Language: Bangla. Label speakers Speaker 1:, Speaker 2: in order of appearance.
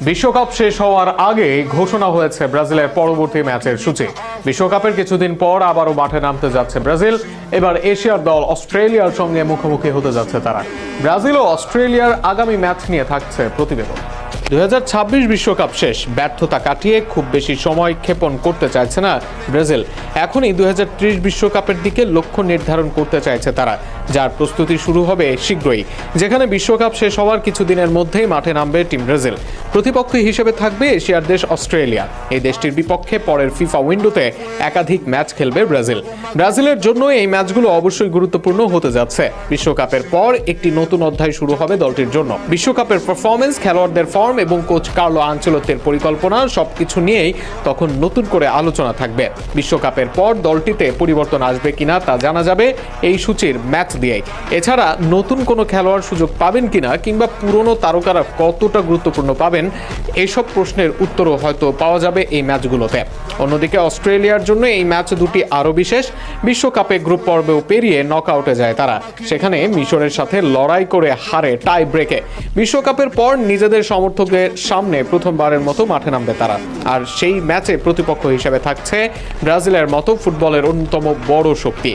Speaker 1: বিশ্বকাপ শেষ হওয়ার আগে ঘোষণা হয়েছে ব্রাজিলের পরবর্তী ম্যাচের সূচি। বিশ্বকাপের কিছুদিন পর আবারও মাঠে নামতে যাচ্ছে ব্রাজিল। এবার এশিয়ার দল অস্ট্রেলিয়ার সঙ্গে মুখোমুখি হতে যাচ্ছে তারা। ব্রাজিল ও অস্ট্রেলিয়ার আগামী ম্যাচ নিয়ে থাকছে প্রতিবেদন। 2026 বিশ্বকাপ শেষ, ব্যর্থতা কাটিয়ে খুব বেশি সময় ক্ষেপণ করতে চাইছে না ব্রাজিল। এখনই 2030 বিশ্বকাপের দিকে লক্ষ্য নির্ধারণ করতে চাইছে তারা, যার প্রস্তুতি শুরু হবে শীঘ্রই, যেখানে বিশ্বকাপ শেষ হওয়ার কিছুদিনের মধ্যেই মাঠে নামবে টিম ব্রাজিল। প্রতিপক্ষ হিসেবে থাকবে এশিয়ার দেশ অস্ট্রেলিয়া। এই দেশটির বিপক্ষে পরের ফিফা উইন্ডোতে একাধিক ম্যাচ খেলবে ব্রাজিল। ব্রাজিলের জন্য এই ম্যাচগুলো অবশ্যই গুরুত্বপূর্ণ হতে যাচ্ছে। বিশ্বকাপের পর একটি নতুন অধ্যায় শুরু হবে দলটির জন্য। বিশ্বকাপের পারফরমেন্স, খেলোয়াড়দের ফর্ম এবং কোচ কার্লো আনচেলত্তির পরিকল্পনা সবকিছু নিয়েই তখন নতুন করে আলোচনা থাকবে। বিশ্বকাপের পর দলটিতে পরিবর্তন আসবে কিনা তা জানা যাবে এই সূচির ম্যাচ দিয়েই। এছাড়া নতুন কোনো খেলোয়াড় সুযোগ পাবেন কিনা কিংবা পুরনো তারকারা কতটা গুরুত্বপূর্ণ পাবেন, এসব প্রশ্নের উত্তরও হয়তো পাওয়া যাবে এই ম্যাচগুলোতে। অন্যদিকে অস্ট্রেলিয়ার জন্য এই ম্যাচ দুটি আরও বিশেষ। বিশ্বকাপে গ্রুপ পর্বেও পেরিয়ে নকআউটে যায় তারা। সেখানে মিশরের সাথে লড়াই করে হারে টাই ব্রেকে। বিশ্বকাপের পর নিজেদের সমর্থকদের সামনে প্রথমবারের মতো মাঠে নামবে তারা। আর সেই ম্যাচে প্রতিপক্ষ হিসেবে থাকছে ব্রাজিলের মতো ফুটবলের অন্যতম বড় শক্তি।